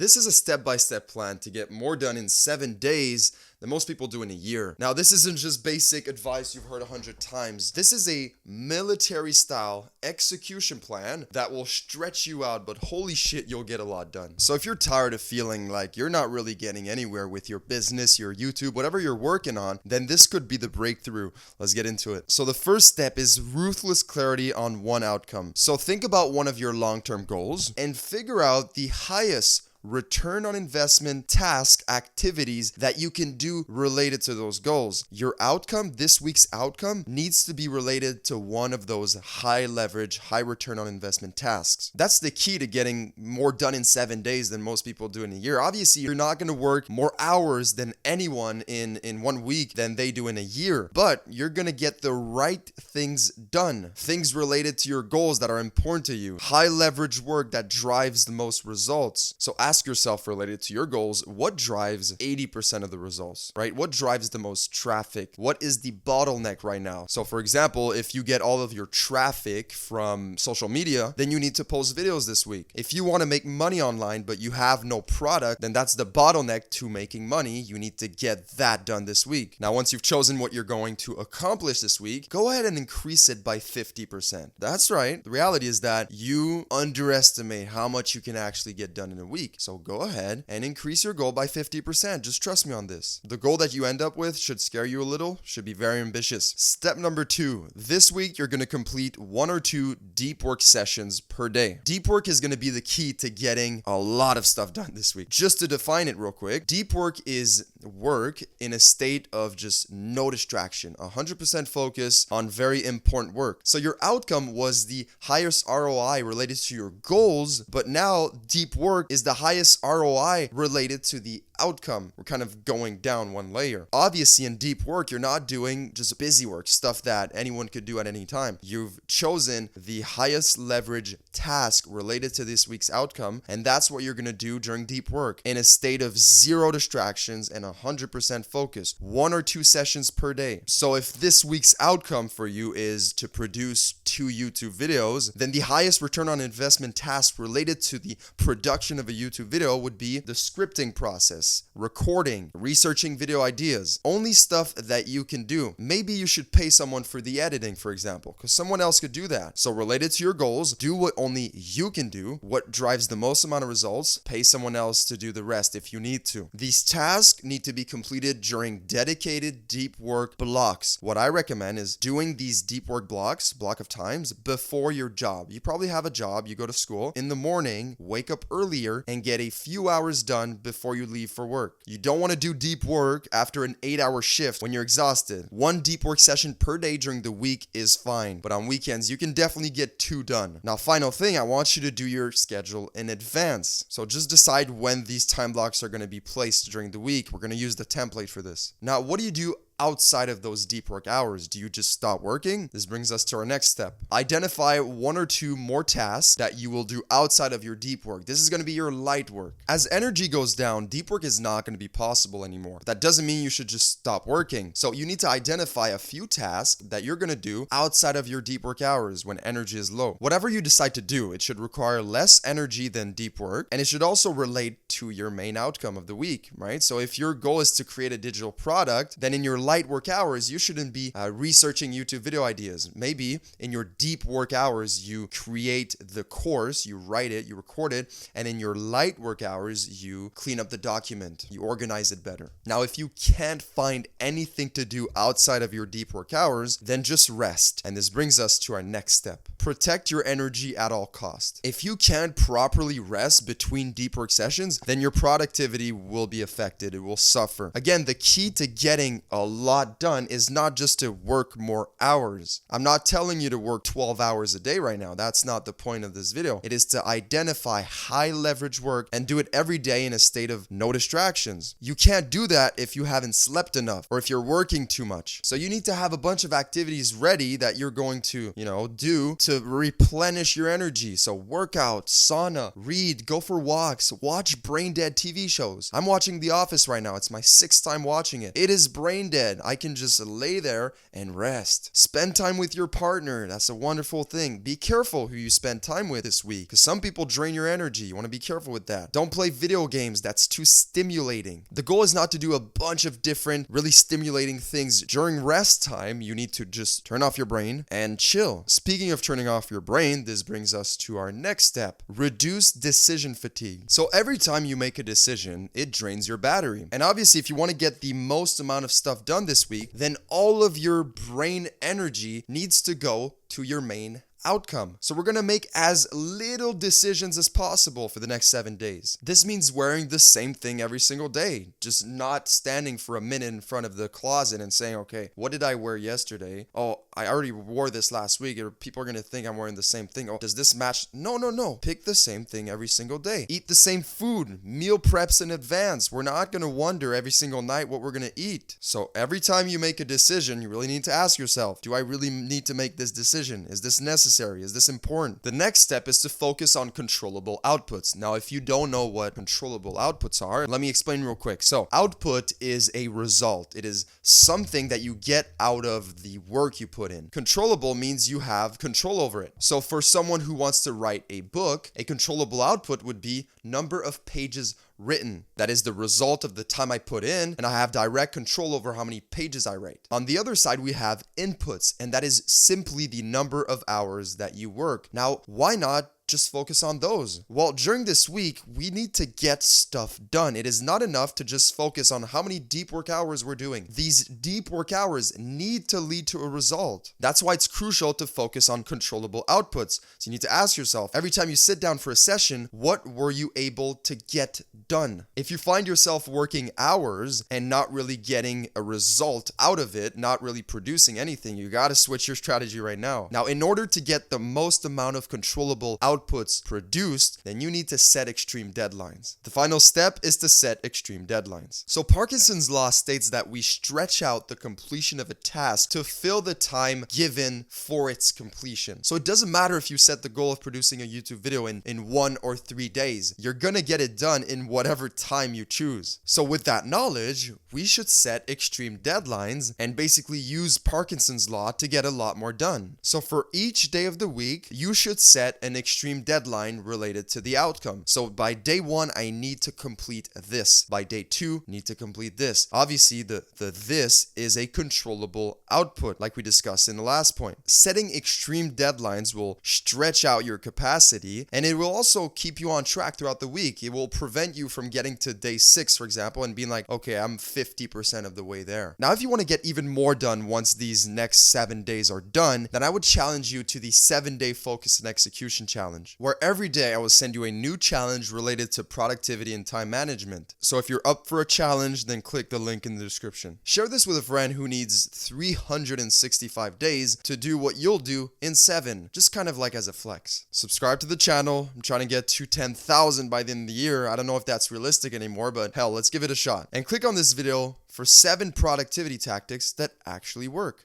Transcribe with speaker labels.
Speaker 1: This is a step-by-step plan to get more done in 7 days than most people do in a year. Now, this isn't just basic advice you've heard 100 times. This is a military-style execution plan that will stretch you out, but holy shit, you'll get a lot done. So if you're tired of feeling like you're not really getting anywhere with your business, your YouTube, whatever you're working on, then this could be the breakthrough. Let's get into it. So the first step is ruthless clarity on one outcome. So think about one of your long-term goals and figure out the highest return on investment task activities that you can do related to those goals. Your outcome, this week's outcome, needs to be related to one of those high leverage, high return on investment tasks. That's the key to getting more done in 7 days than most people do in a year. Obviously, you're not going to work more hours than anyone in 1 week than they do in a year, but you're going to get the right things done. Things related to your goals that are important to you. High leverage work that drives the most results. So ask yourself, related to your goals, what drives 80% of the results, right? What drives the most traffic? What is the bottleneck right now? So for example, if you get all of your traffic from social media, then you need to post videos this week. If you want to make money online, but you have no product, then that's the bottleneck to making money. You need to get that done this week. Now, once you've chosen what you're going to accomplish this week, go ahead and increase it by 50%. That's right. The reality is that you underestimate how much you can actually get done in a week. So go ahead and increase your goal by 50%. Just trust me on this. The goal that you end up with should scare you a little, should be very ambitious. Step number 2, this week you're going to complete 1 or 2 deep work sessions per day. Deep work is going to be the key to getting a lot of stuff done this week. Just to define it real quick, deep work is work in a state of just no distraction, 100% focus on very important work. So your outcome was the highest ROI related to your goals, but now deep work is the highest ROI related to the outcome. We're kind of going down one layer. Obviously, in deep work, you're not doing just busy work, stuff that anyone could do at any time. You've chosen the highest leverage task related to this week's outcome, and that's what you're going to do during deep work in a state of zero distractions and 100% focus. 1 or 2 sessions per day. So if this week's outcome for you is to produce 2 YouTube videos, then the highest return on investment task related to the production of a YouTube video would be the scripting process, recording, researching video ideas, only stuff that you can do. Maybe you should pay someone for the editing, for example, because someone else could do that. So related to your goals, do what only you can do, what drives the most amount of results, pay someone else to do the rest if you need to. These tasks need to be completed during dedicated deep work blocks. What I recommend is doing these deep work blocks, block of times, before your job. You probably have a job, you go to school in the morning, wake up earlier, and get a few hours done before you leave for work. You don't want to do deep work after an 8-hour shift when you're exhausted. 1 deep work session per day during the week is fine, but on weekends, you can definitely get 2 done. Now, final thing, I want you to do your schedule in advance. So just decide when these time blocks are going to be placed during the week. We're going to use the template for this. Now, what do you do outside of those deep work hours? Do you just stop working? This brings us to our next step. Identify 1 or 2 more tasks that you will do outside of your deep work. This is going to be your light work. As energy goes down, deep work is not going to be possible anymore. That doesn't mean you should just stop working. So you need to identify a few tasks that you're going to do outside of your deep work hours when energy is low. Whatever you decide to do, it should require less energy than deep work, and it should also relate to your main outcome of the week, right? So if your goal is to create a digital product, then in your light work hours, you shouldn't be researching YouTube video ideas. Maybe in your deep work hours, you create the course, you write it, you record it, and in your light work hours, you clean up the document, you organize it better. Now, if you can't find anything to do outside of your deep work hours, then just rest. And this brings us to our next step. Protect your energy at all costs. If you can't properly rest between deep work sessions, then your productivity will be affected. It will suffer. Again, the key to getting a lot done is not just to work more hours. I'm not telling you to work 12 hours a day right now. That's not the point of this video. It is to identify high leverage work and do it every day in a state of no distractions. You can't do that if you haven't slept enough or if you're working too much. So you need to have a bunch of activities ready that you're going to, do to replenish your energy. So workout, sauna, read, go for walks, watch brain dead TV shows. I'm watching The Office right now. It's my 6th time watching it. It is brain dead. bed. I can just lay there and rest. Spend time with your partner. That's a wonderful thing. Be careful who you spend time with this week, because some people drain your energy. You want to be careful with that. Don't play video games. That's too stimulating. The goal is not to do a bunch of different, really stimulating things. During rest time, you need to just turn off your brain and chill. Speaking of turning off your brain, this brings us to our next step. Reduce decision fatigue. So every time you make a decision, it drains your battery. And obviously, if you want to get the most amount of stuff done this week, then all of your brain energy needs to go to your main outcome. So we're going to make as little decisions as possible for the next 7 days. This means wearing the same thing every single day, just not standing for a minute in front of the closet and saying, okay, what did I wear yesterday? Oh, I already wore this last week. People are going to think I'm wearing the same thing. Oh, does this match? No. Pick the same thing every single day. Eat the same food. Meal preps in advance. We're not going to wonder every single night what we're going to eat. So every time you make a decision, you really need to ask yourself, do I really need to make this decision? Is this necessary? Is this important? The next step is to focus on controllable outputs. Now, if you don't know what controllable outputs are, let me explain real quick. So, output is a result. It is something that you get out of the work you put in. Controllable means you have control over it. So, for someone who wants to write a book, a controllable output would be number of pages written. That is the result of the time I put in, and I have direct control over how many pages I write. On the other side, we have inputs, and that is simply the number of hours that you work. Now, why not just focus on those? Well, during this week, we need to get stuff done. It is not enough to just focus on how many deep work hours we're doing. These deep work hours need to lead to a result. That's why it's crucial to focus on controllable outputs. So you need to ask yourself, every time you sit down for a session, what were you able to get done? If you find yourself working hours and not really getting a result out of it, not really producing anything, you got to switch your strategy right now. Now, in order to get the most amount of controllable outputs produced, then you need to set extreme deadlines. The final step is to set extreme deadlines. So Parkinson's law states that we stretch out the completion of a task to fill the time given for its completion. So it doesn't matter if you set the goal of producing a YouTube video in 1 or 3 days. You're gonna get it done in whatever time you choose. So with that knowledge, we should set extreme deadlines and basically use Parkinson's law to get a lot more done. So for each day of the week, you should set an extreme deadline related to the outcome. So by day 1, I need to complete this. By day 2, need to complete this. Obviously, the this is a controllable output, like we discussed in the last point. Setting extreme deadlines will stretch out your capacity, and it will also keep you on track throughout the week. It will prevent you from getting to day 6, for example, and being like, okay, I'm 50% of the way there. Now, if you want to get even more done once these next 7 days are done, then I would challenge you to the 7-day focus and execution challenge, where every day I will send you a new challenge related to productivity and time management. So if you're up for a challenge, then click the link in the description. Share this with a friend who needs 365 days to do what you'll do in 7, just kind of like as a flex. Subscribe to the channel. I'm trying to get to 10,000 by the end of the year. I don't know if that's realistic anymore, but hell, let's give it a shot. And click on this video for 7 productivity tactics that actually work.